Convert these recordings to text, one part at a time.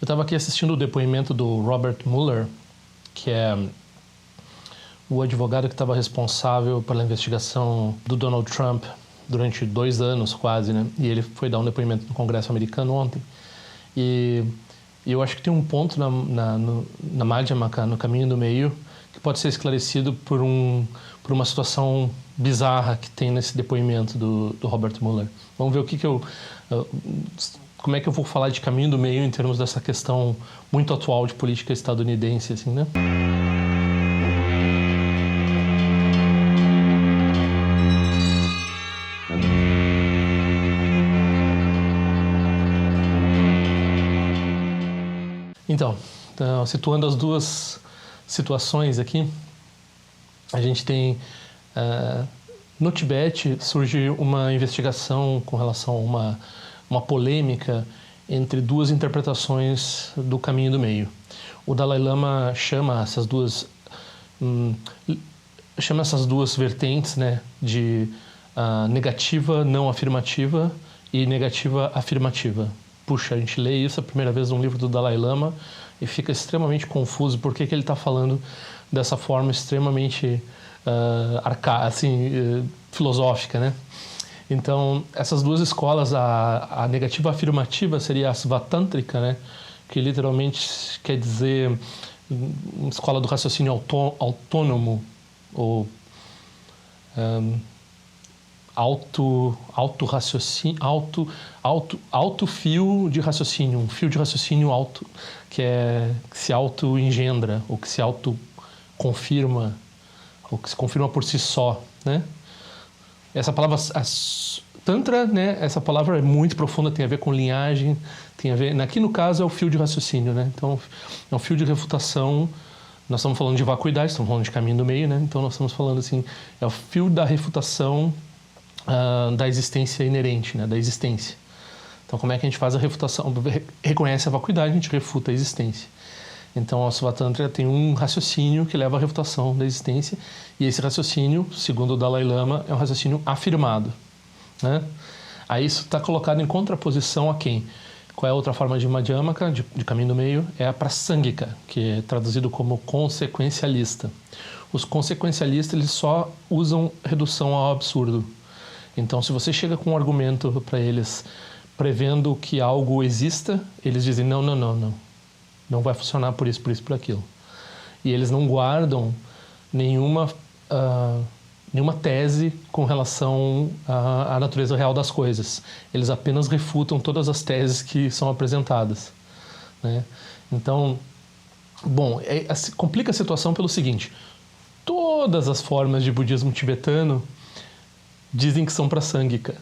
estava aqui assistindo o depoimento do Robert Mueller, que é o advogado que estava responsável pela investigação do Donald Trump durante 2 anos quase, né? E ele foi dar um depoimento no Congresso americano ontem. E eu acho que tem um ponto na Madhyamaka, no caminho do meio, que pode ser esclarecido por uma situação bizarra que tem nesse depoimento do Robert Mueller. Vamos ver como é que eu vou falar de caminho do meio em termos dessa questão muito atual de política estadunidense, assim, né? Então, situando as duas situações aqui, a gente tem... no Tibete surge uma investigação com relação a uma polêmica entre 2 interpretações do caminho do meio. O Dalai Lama chama essas duas vertentes, né, de negativa não afirmativa e negativa afirmativa. Puxa, a gente lê isso a primeira vez num livro do Dalai Lama e fica extremamente confuso por que ele está falando dessa forma extremamente filosófica, né? Então, essas 2 escolas, a negativa afirmativa seria a Svatântrika, né? Que literalmente quer dizer uma escola do raciocínio autônomo, ou alto fio de raciocínio, um fio de raciocínio alto, que se auto-engendra, ou que se auto-confirma, ou que se confirma por si só, né? Essa palavra, Tantra, né? Essa palavra é muito profunda, tem a ver com linhagem, tem a ver... Aqui no caso é o fio de raciocínio, né? Então, é um fio de refutação. Nós estamos falando de vacuidade, estamos falando de caminho do meio, né? Então, nós estamos falando assim, é o fio da refutação da existência inerente, né? Da existência. Então, como é que a gente faz a refutação? Reconhece a vacuidade, a gente refuta a existência. Então, a Svatântrika tem um raciocínio que leva à refutação da existência, e esse raciocínio, segundo o Dalai Lama, é um raciocínio afirmado, né? Aí isso está colocado em contraposição a quem? Qual é a outra forma de Madhyamaka, de caminho do meio? É a Prasangika, que é traduzido como consequencialista. Os consequencialistas, eles só usam redução ao absurdo. Então, se você chega com um argumento para eles prevendo que algo exista, eles dizem não vai funcionar por isso, por aquilo. E eles não guardam nenhuma tese com relação à natureza real das coisas. Eles apenas refutam todas as teses que são apresentadas, né? Então, bom, complica a situação pelo seguinte: todas as formas de budismo tibetano dizem que são prasangika.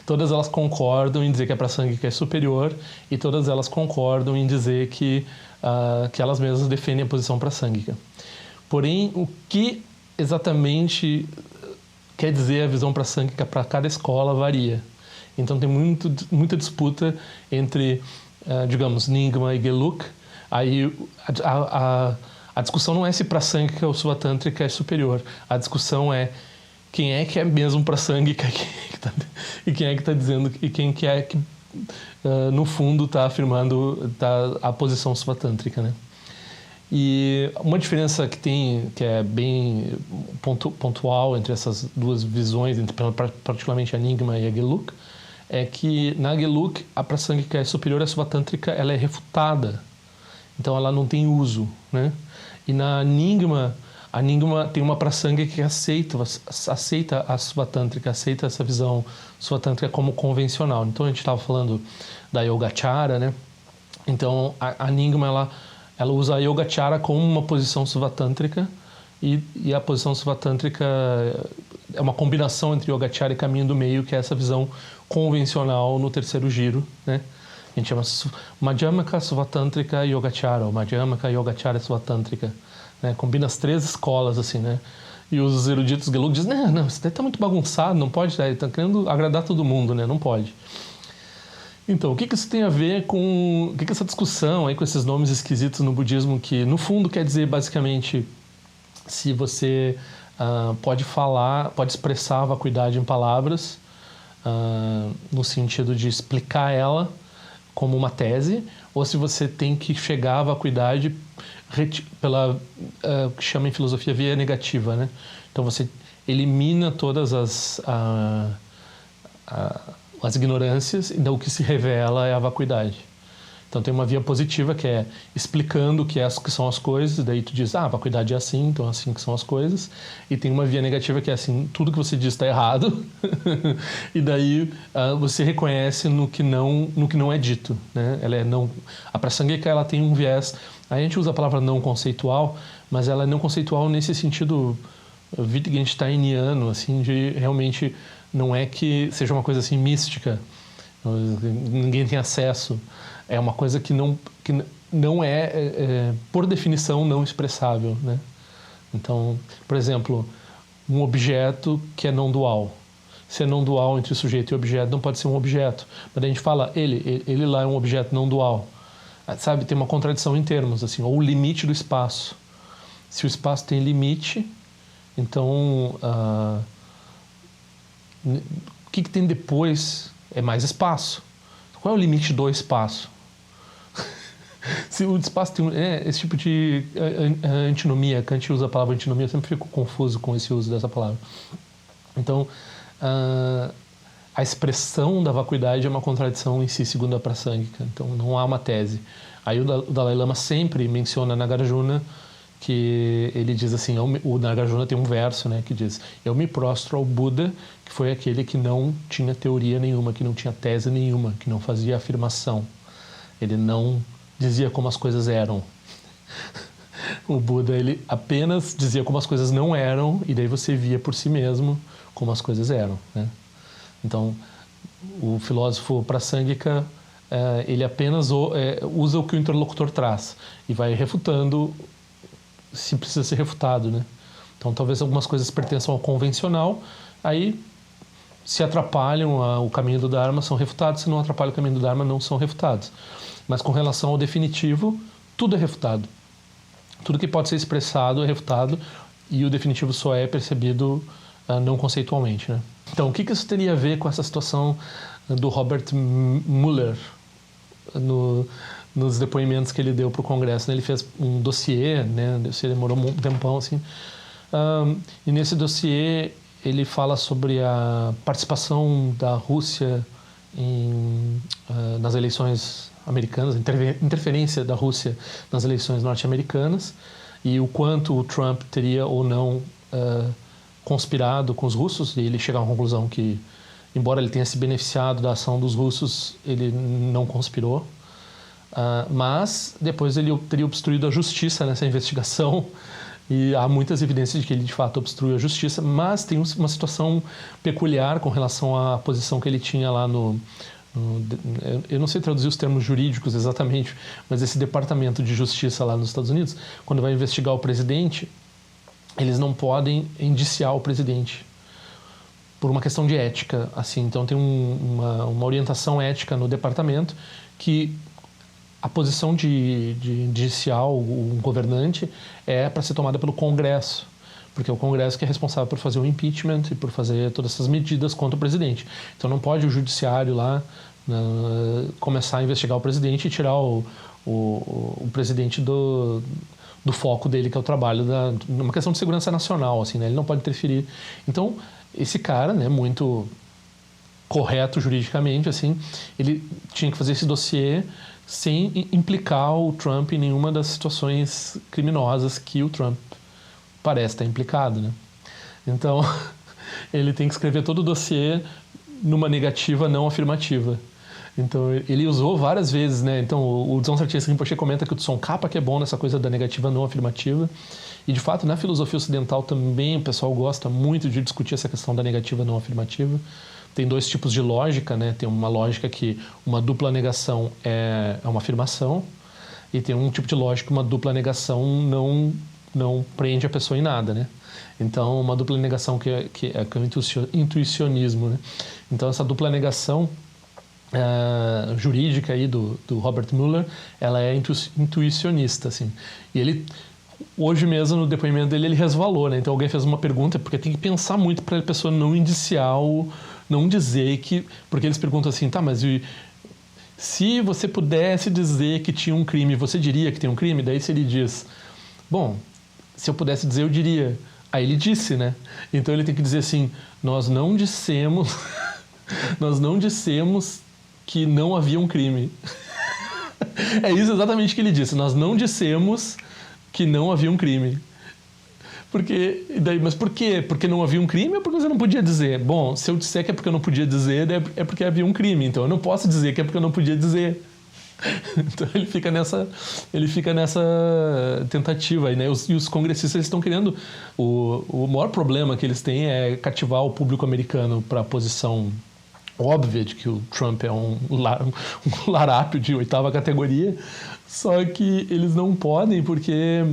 Todas elas concordam em dizer que a prasangika é superior, e todas elas concordam em dizer que elas mesmas defendem a posição prasangika. Porém, o que exatamente quer dizer a visão prasangika para cada escola varia. Então tem muita disputa entre, digamos, Nyingma e Geluk. Aí a discussão não é se prasangika ou svatântrika é superior. A discussão é quem é que é mesmo prasangika e quem é que está dizendo, e quem que é que no fundo está afirmando a posição svatântrica, né? E uma diferença que é bem pontual entre essas 2 visões, particularmente a Nyingma e a Geluk, é que na Geluk a prasangika é superior à svatântrica, ela é refutada, então ela não tem uso, né? E na Nyingma, a Nyingma tem uma prasangika que aceita a svatântrika, aceita essa visão svatântrica como convencional. Então a gente estava falando da Yogacara, né? Então a Nyingma ela usa a Yogacara como uma posição svatântrica, e a posição svatântrica é uma combinação entre Yogacara e caminho do meio, que é essa visão convencional no 3º giro, né? A gente chama Madhyamaka, Svatântrika e Yogacara, ou Madhyamaka, Yogacara e Svatântrika, né? Combina as 3 escolas, assim, né? E os eruditos Gelug dizem, não, isso daí tá muito bagunçado, não pode, tá querendo agradar todo mundo, né? Não pode. Então, o que isso tem a ver com... O que essa discussão aí com esses nomes esquisitos no budismo, que no fundo quer dizer basicamente se você pode expressar a vacuidade em palavras, no sentido de explicar ela como uma tese, ou se você tem que chegar à vacuidade pela que chama em filosofia via negativa, né? Então você elimina todas as ignorâncias, e daí o que se revela é a vacuidade. Então tem uma via positiva que é explicando o que são as coisas, e daí tu diz, a vacuidade é assim, então é assim que são as coisas. E tem uma via negativa que é assim, tudo que você diz está errado, e daí você reconhece no que não é dito, né? A Prasangika, ela tem um viés, a gente usa a palavra não conceitual, mas ela é não conceitual nesse sentido Wittgensteiniano, assim, de realmente não é que seja uma coisa assim mística, ninguém tem acesso. É uma coisa que não é, por definição, não expressável, né? Então, por exemplo, um objeto que é não dual. Se é não dual entre sujeito e objeto, não pode ser um objeto. Mas a gente fala, ele lá é um objeto não dual. Sabe, tem uma contradição em termos, assim, ou o limite do espaço. Se o espaço tem limite, então o que tem depois é mais espaço. Qual é o limite do espaço? Se o espaço tem esse tipo de antinomia, Kant usa a palavra antinomia, eu sempre fico confuso com esse uso dessa palavra. Então, a expressão da vacuidade é uma contradição em si, segundo a Prasangika. Então, não há uma tese. Aí o Dalai Lama sempre menciona Nagarjuna, que ele diz assim, o Nagarjuna tem um verso, né, que diz, eu me prostro ao Buda, que foi aquele que não tinha teoria nenhuma, que não tinha tese nenhuma, que não fazia afirmação. Ele não dizia como as coisas eram. O Buda, ele apenas dizia como as coisas não eram, e daí você via por si mesmo como as coisas eram, né? Então, o filósofo Prasangika, ele apenas usa o que o interlocutor traz e vai refutando se precisa ser refutado, né? Então, talvez algumas coisas pertençam ao convencional, aí se atrapalham o caminho do Dharma, são refutados, se não atrapalham o caminho do Dharma, não são refutados. Mas com relação ao definitivo, tudo é refutado. Tudo que pode ser expressado é refutado, e o definitivo só é percebido não conceitualmente, né? Então, o que isso teria a ver com essa situação do Robert Mueller nos depoimentos que ele deu para o Congresso, né? Ele fez um dossiê, né? O dossiê demorou um tempão, assim. E nesse dossiê ele fala sobre a participação da Rússia nas eleições americanas, interferência da Rússia nas eleições norte-americanas, e o quanto o Trump teria ou não conspirado com os russos. E ele chega à conclusão que, embora ele tenha se beneficiado da ação dos russos, ele não conspirou. Mas depois ele teria obstruído a justiça nessa investigação, e há muitas evidências de que ele de fato obstruiu a justiça, mas tem uma situação peculiar com relação à posição que ele tinha lá eu não sei traduzir os termos jurídicos exatamente, mas esse departamento de justiça lá nos Estados Unidos, quando vai investigar o presidente, eles não podem indiciar o presidente por uma questão de ética, assim. Então tem uma orientação ética no departamento que a posição de indiciar um governante é para ser tomada pelo Congresso, porque é o Congresso que é responsável por fazer o impeachment e por fazer todas essas medidas contra o presidente. Então não pode o judiciário lá começar a investigar o presidente e tirar o presidente do foco dele, que é o trabalho numa questão de segurança nacional, assim, né? Ele não pode interferir. Então esse cara, né, muito correto juridicamente, assim, ele tinha que fazer esse dossiê sem implicar o Trump em nenhuma das situações criminosas que o Trump parece estar implicado, né? Então, ele tem que escrever todo o dossiê numa negativa não afirmativa. Então, ele usou várias vezes, né? Então, o Dzongchen Rinpoche comenta que o Tsongkhapa que é bom nessa coisa da negativa não afirmativa. E, de fato, na filosofia ocidental também o pessoal gosta muito de discutir essa questão da negativa não afirmativa. Tem dois tipos de lógica, né? Tem uma lógica que uma dupla negação é uma afirmação, e tem um tipo de lógica que uma dupla negação não prende a pessoa em nada, né? Então, uma dupla negação que é o intuicionismo, né? Então, essa dupla negação jurídica aí do Robert Mueller, ela é intuicionista, assim. E ele, hoje mesmo, no depoimento dele, ele resvalou, né? Então, alguém fez uma pergunta, porque tem que pensar muito para a pessoa não indiciar não dizer que... Porque eles perguntam assim, tá, mas se você pudesse dizer que tinha um crime, você diria que tem um crime? Daí se ele diz, bom, se eu pudesse dizer, eu diria. Aí ele disse, né? Então ele tem que dizer assim, nós não dissemos que não havia um crime. É isso exatamente que ele disse, nós não dissemos que não havia um crime. Mas por quê? Porque não havia um crime ou porque você não podia dizer? Bom, se eu disser que é porque eu não podia dizer, é porque havia um crime. Então eu não posso dizer que é porque eu não podia dizer. Então ele fica nessa tentativa aí, né? E os congressistas estão querendo... O maior problema que eles têm é cativar o público americano para a posição óbvia de que o Trump é um larápio de 8ª categoria, só que eles não podem porque...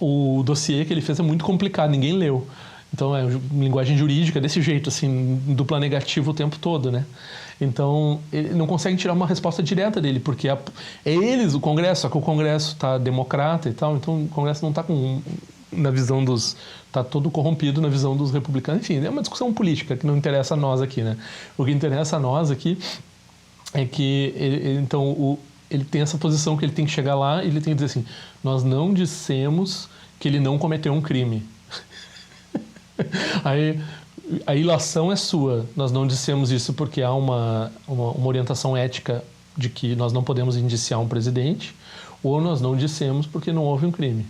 o dossiê que ele fez é muito complicado, ninguém leu. Então é linguagem jurídica desse jeito, assim, dupla negativa o tempo todo, né? Então ele não consegue tirar uma resposta direta dele, porque é eles, o Congresso, só que o Congresso está democrata e tal, então o Congresso não está na visão dos... está todo corrompido na visão dos republicanos. Enfim, é uma discussão política que não interessa a nós aqui, né? O que interessa a nós aqui é que ele tem essa posição que ele tem que chegar lá e ele tem que dizer assim, nós não dissemos que ele não cometeu um crime. Aí a ilação é sua. Nós não dissemos isso porque há uma orientação ética de que nós não podemos indiciar um presidente, ou nós não dissemos porque não houve um crime.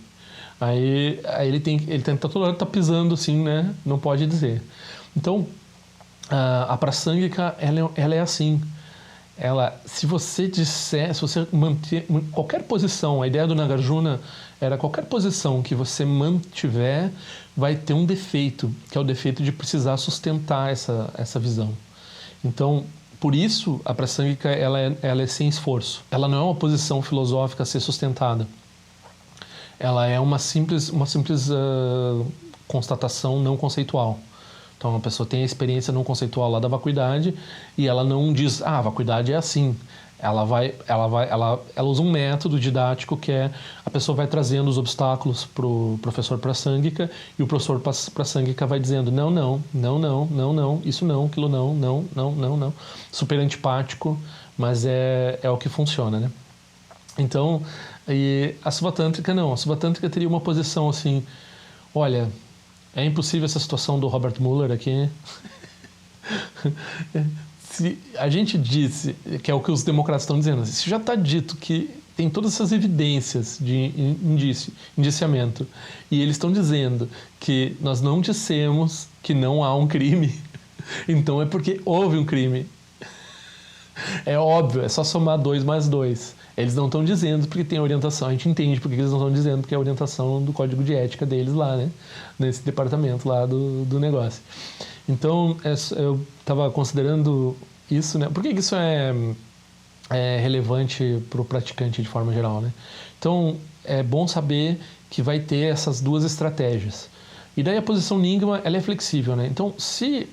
Aí ele tenta toda hora tá pisando assim, né? Não pode dizer. Então, a praçângica, ela é assim. Se você manter qualquer posição, a ideia do Nagarjuna era qualquer posição que você mantiver vai ter um defeito, que é o defeito de precisar sustentar essa visão. Então, por isso, a praçângica ela é sem esforço. Ela não é uma posição filosófica a ser sustentada. Ela é uma simples constatação não conceitual. Então, a pessoa tem a experiência não conceitual lá da vacuidade e ela não diz, a vacuidade é assim. Ela usa um método didático que é a pessoa vai trazendo os obstáculos para o professor praçângica e o professor praçângica vai dizendo não, isso não, aquilo não. Super antipático, mas é o que funciona, né? Então, e a Suva Tântrica não. A Suva Tântrica teria uma posição assim, olha... É impossível essa situação do Robert Mueller aqui. Se a gente disse, que é o que os democratas estão dizendo, se já está dito que tem todas essas evidências de indiciamento, e eles estão dizendo que nós não dissemos que não há um crime, então é porque houve um crime. É óbvio, é só somar 2 mais 2. Eles não estão dizendo porque tem orientação, a gente entende porque eles não estão dizendo, porque é a orientação do código de ética deles lá, né? Nesse departamento lá do negócio. Então, eu estava considerando isso, né? Por que isso é relevante para o praticante de forma geral, né? Então, é bom saber que vai ter essas 2 estratégias. E daí a posição Nyingma, ela é flexível, né? Então, se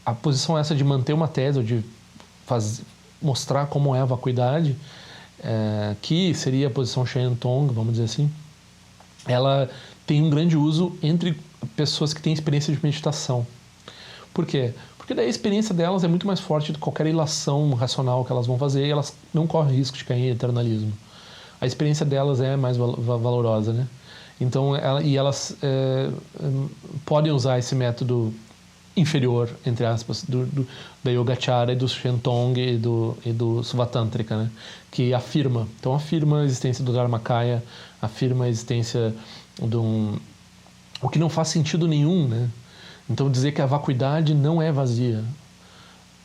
a posição é essa de manter uma tese, ou de mostrar como é a vacuidade, que seria a posição Shen Tong, vamos dizer assim, ela tem um grande uso entre pessoas que têm experiência de meditação. Por quê? Porque daí a experiência delas é muito mais forte do que qualquer ilação racional que elas vão fazer e elas não correm risco de cair em eternalismo. A experiência delas é mais valorosa, né? Então, elas podem usar esse método inferior, entre aspas, da Yogacara e do Shentong e do Suvatântrica, né? Que afirma a existência do Dharmakaya, afirma a existência o que não faz sentido nenhum, né? Então dizer que a vacuidade não é vazia.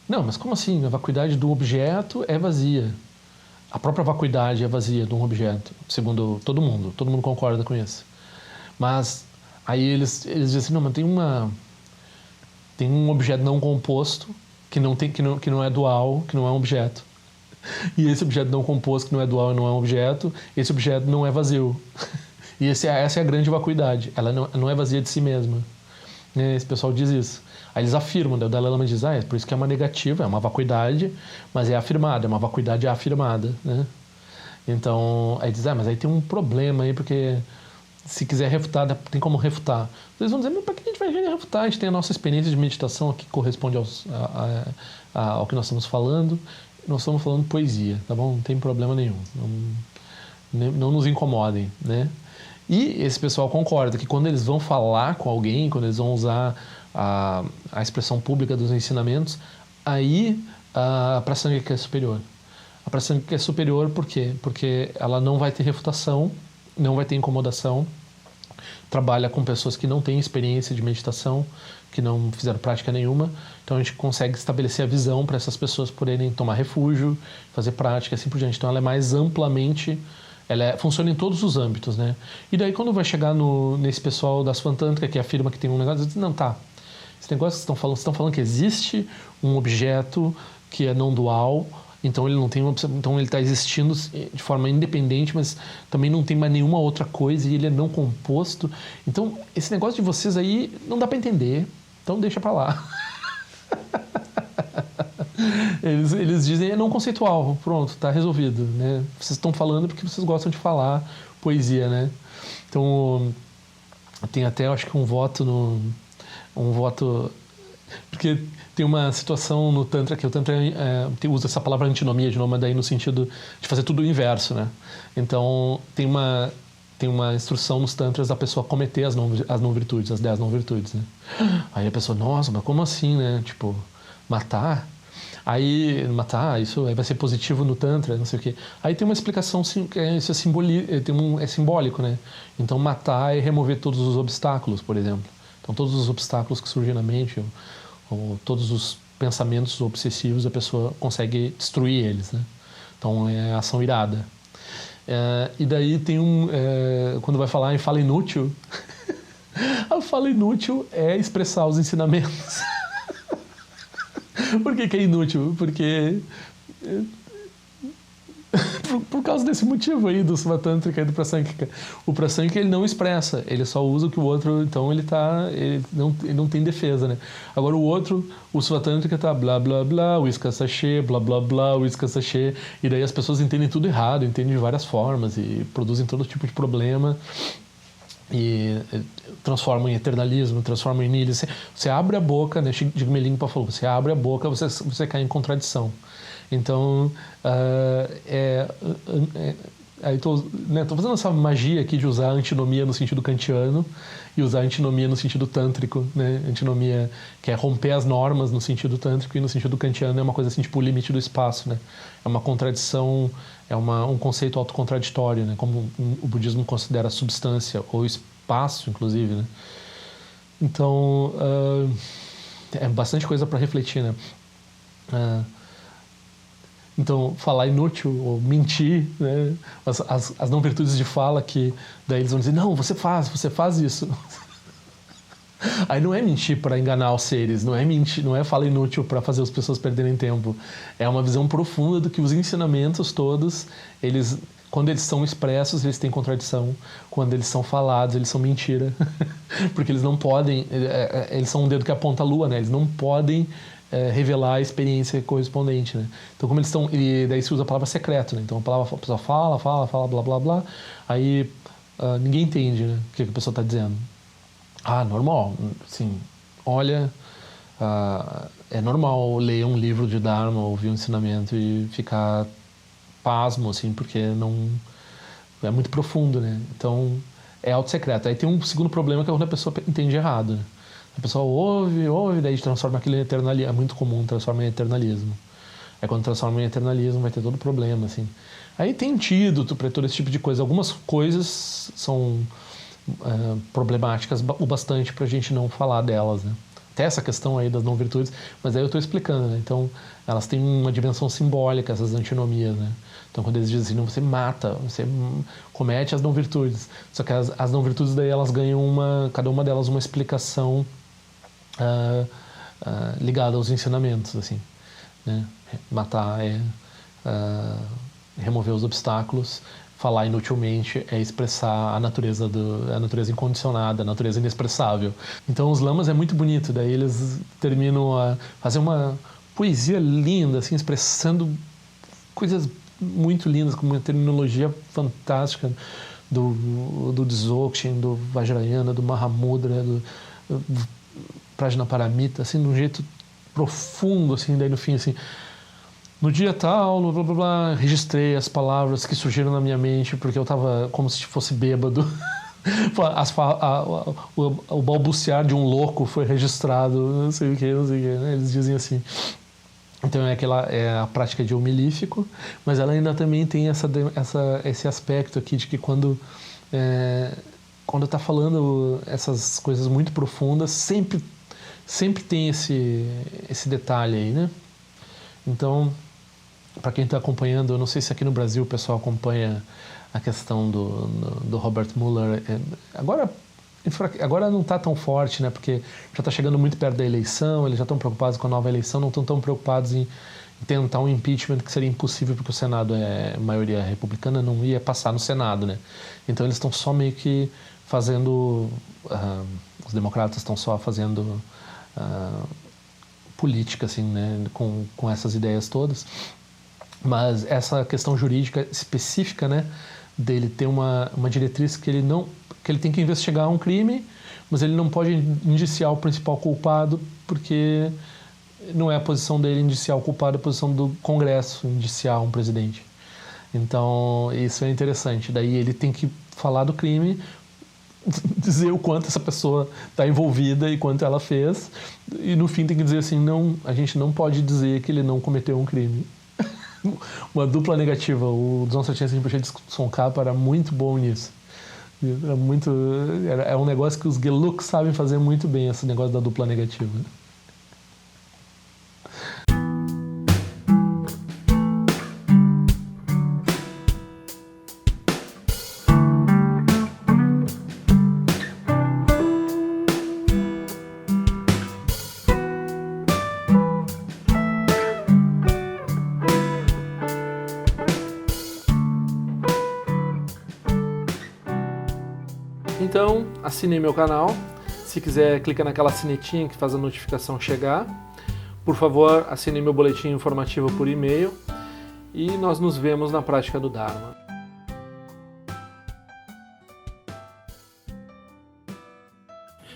Não, mas como assim? A vacuidade do objeto é vazia. A própria vacuidade é vazia de um objeto, segundo todo mundo concorda com isso. Mas aí eles dizem assim, não, mas tem um objeto não composto que não é dual, que não é um objeto. E esse objeto não composto que não é dual e não é um objeto, esse objeto não é vazio. E essa é a grande vacuidade. Ela não é vazia de si mesma. Esse pessoal diz isso. Aí eles afirmam, o Dalai Lama diz, é por isso que é uma negativa, é uma vacuidade, mas é afirmada, é uma vacuidade afirmada, né? Então, aí diz, mas aí tem um problema aí, porque se quiser refutar, tem como refutar. Eles vão dizer, mas para que a gente vai a gente refutar, a gente tem a nossa experiência de meditação aqui que corresponde ao que nós estamos falando. Nós estamos falando poesia, tá bom? Não tem problema nenhum. Não nos incomodem, né? E esse pessoal concorda que quando eles vão falar com alguém, quando eles vão usar a expressão pública dos ensinamentos, aí a prasangika é superior. A prasangika é superior por quê? Porque ela não vai ter refutação, não vai ter incomodação, trabalha com pessoas que não têm experiência de meditação, que não fizeram prática nenhuma, então a gente consegue estabelecer a visão para essas pessoas poderem tomar refúgio, fazer prática, assim por diante. Então ela é mais amplamente, funciona em todos os âmbitos, né? E daí quando vai chegar nesse pessoal da Svantântrica que afirma que tem um negócio, diz, não, tá, esse negócio que vocês estão falando que existe um objeto que é não dual, então ele não tem então ele está existindo de forma independente, mas também não tem mais nenhuma outra coisa e ele é não composto. Então esse negócio de vocês aí não dá para entender, então deixa para lá. Eles dizem é não conceitual, pronto, está resolvido, né? Vocês estão falando porque vocês gostam de falar poesia, né? Então tem até acho que um voto porque tem uma situação no Tantra que o Tantra usa essa palavra antinomia de novo, mas daí no sentido de fazer tudo o inverso, né? Então tem uma instrução nos Tantras da pessoa cometer as não virtudes, as 10 não virtudes, né? Aí a pessoa, nossa, mas como assim, né? Tipo, matar? Aí, matar, isso vai ser positivo no Tantra, não sei o quê. Aí tem uma explicação que isso é simbólico, né? Então matar é remover todos os obstáculos, por exemplo. Então todos os obstáculos que surgem na mente, ou todos os pensamentos obsessivos, a pessoa consegue destruir eles, né? Então é ação irada. E daí tem quando vai falar em fala inútil, a fala inútil é expressar os ensinamentos. Por que é inútil? Porque por causa desse motivo aí do Svatântrika e do Prasangika. O Prasangika ele não expressa, ele só usa o que o outro, então ele não tem defesa, né? Agora o outro, o Svatântrika tá blá blá blá, o Iskasachê, blá blá blá, o Iskasachê, e daí as pessoas entendem tudo errado, entendem de várias formas e produzem todo tipo de problema e transformam em eternalismo, transformam em niilismo. Você abre a boca, né? Jigme Lingpa falou, você abre a boca, você cai em contradição. Então, aí estou fazendo essa magia aqui de usar a antinomia no sentido kantiano e usar a antinomia no sentido tântrico, né? Antinomia que é romper as normas no sentido tântrico e no sentido kantiano é uma coisa assim, tipo o limite do espaço, né? É uma contradição, um conceito autocontraditório, né? Como o budismo considera a substância ou espaço, inclusive, né? Então, é bastante coisa para refletir, né? Então, falar inútil ou mentir, né? As não virtudes de fala que daí eles vão dizer, não, você faz isso. Aí não é mentir para enganar os seres, não é mentir, não é fala inútil para fazer as pessoas perderem tempo. É uma visão profunda do que os ensinamentos todos, quando eles são expressos, eles têm contradição. Quando eles são falados, eles são mentira. Porque eles não podem, eles são um dedo que aponta a lua, né? Eles não podem revelar a experiência correspondente, né? Então, como eles estão... daí se usa a palavra secreto, né? Então, a pessoa fala, blá, blá, blá. Aí, ninguém entende, né? O que a pessoa está dizendo. Normal. Assim, olha... é normal ler um livro de Dharma, ouvir um ensinamento e ficar pasmo, assim, porque não... É muito profundo, né? Então, é auto-secreto. Aí tem um segundo problema que é quando a pessoa entende errado, né? A pessoa ouve, daí transforma aquilo em eternalismo. É muito comum transformar em eternalismo. Aí quando transforma em eternalismo vai ter todo problema, assim. Aí tem antídoto para todo esse tipo de coisa. Algumas coisas são problemáticas o bastante para a gente não falar delas, né? Até essa questão aí das não virtudes, mas aí eu estou explicando, né? Então, elas têm uma dimensão simbólica, essas antinomias, né? Então, quando eles dizem assim, não, você mata, você comete as não virtudes. Só que as não virtudes daí elas ganham cada uma delas uma explicação ligada aos ensinamentos, assim, né? Matar é remover os obstáculos, falar inutilmente é expressar a natureza incondicionada, a natureza inexpressável. Então os lamas é muito bonito, daí eles terminam a fazer uma poesia linda, assim, expressando coisas muito lindas, com uma terminologia fantástica do Dzogchen, do Vajrayana, do Mahamudra, Prajnaparamita, assim, de um jeito profundo, assim, daí no fim, assim, no dia tal, blá, blá, blá, registrei as palavras que surgiram na minha mente, porque eu estava como se fosse bêbado. O balbuciar de um louco foi registrado, não sei o que, né? Eles dizem assim. Então é a prática de humilífico, mas ela ainda também tem esse aspecto aqui de que quando está falando essas coisas muito profundas, sempre tem esse detalhe aí, né? Então, para quem está acompanhando, eu não sei se aqui no Brasil o pessoal acompanha a questão do Robert Mueller. Agora não está tão forte, né? Porque já está chegando muito perto da eleição, eles já estão preocupados com a nova eleição, não estão tão preocupados em tentar um impeachment que seria impossível porque o Senado é maioria republicana, não ia passar no Senado, né? Então eles estão só meio que fazendo... os democratas estão só fazendo política, assim, né? Com essas ideias todas. Mas essa questão jurídica específica, né, dele ter uma diretriz que ele tem que investigar um crime, mas ele não pode indiciar o principal culpado, porque não é a posição dele indiciar o culpado, é a posição do Congresso indiciar um presidente. Então, isso é interessante. Daí ele tem que falar do crime, dizer o quanto essa pessoa está envolvida e quanto ela fez, e no fim tem que dizer assim, não, a gente não pode dizer que ele não cometeu um crime. Uma dupla negativa. O Dos Ciência de Tsongkhapa era muito bom nisso. É um negócio que os Geluk sabem fazer muito bem, esse negócio da dupla negativa. Então, assine meu canal. Se quiser, clica naquela sinetinha que faz a notificação chegar. Por favor, assine meu boletim informativo por e-mail. E nós nos vemos na prática do Dharma.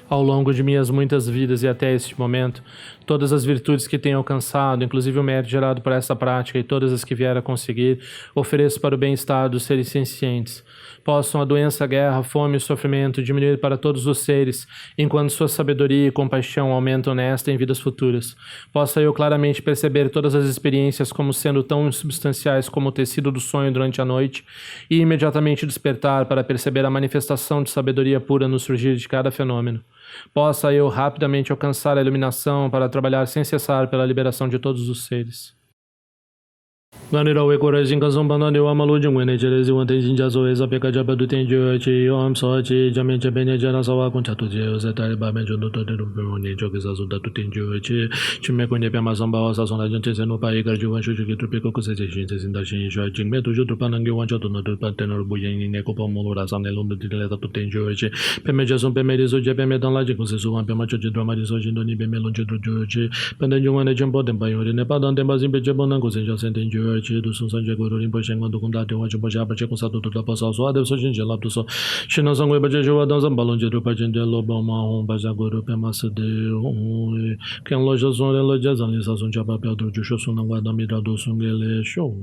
Ao longo de minhas muitas vidas e até este momento, todas as virtudes que tenho alcançado, inclusive o mérito gerado por essa prática e todas as que vier a conseguir, ofereço para o bem-estar dos seres sencientes. Possam a doença, a guerra, a fome e o sofrimento diminuir para todos os seres, enquanto sua sabedoria e compaixão aumentam nesta e em vidas futuras. Possa eu claramente perceber todas as experiências como sendo tão insubstanciais como o tecido do sonho durante a noite e imediatamente despertar para perceber a manifestação de sabedoria pura no surgir de cada fenômeno. Possa eu rapidamente alcançar a iluminação para trabalhar sem cessar pela liberação de todos os seres. Ganirawe Korajin Kazumbana Dewa Malujin Wene Jerezi Wantejin Jazo Eza Peka Jabadu Tenjo Chi Om Sochi Jamin Jabene Jana Sawa Kunchatu Jeo Zetari Baben Jondo Toderu Bemoni Jogizazu Datu Tenjo Chi Chime Kunye Pema Samba Wasa Sona Jante Senu Pai Garji Wanshu Juki Trupiko Kusese Shin Sesinda Shin Shua Jingme Tuju Trupanangi Wancho Tuno Trupantenor Buyen Neko Pomulura Sane Lundu Dileta Tenjo Chi Peme Jason Peme Rizo Jepeme Dan Laji Kusesu Wan Pema Choji Drama Rizo Jindoni Beme Lunji Drujo Chi Pendenju Wane Jumbo Demba Yori Nepa Dan Demba Zimbe Jebonan Kusenja Sentenjo Chi do Sanjay Guru Rinpoche Ngando Kundate Wachi Boja Apache Kusatu Tuta Pasal So Adev So Jinje Lap So Shinan Sangwe Baje Jowa Dan Zambalon Jeru Pajen De Loba Ma Hon Baja Guru Pema Sede Ken Loja Zon Reloja Zan Lisa Sun Chapa Pedro Jusho Sunangwa Damira Do Sungele Show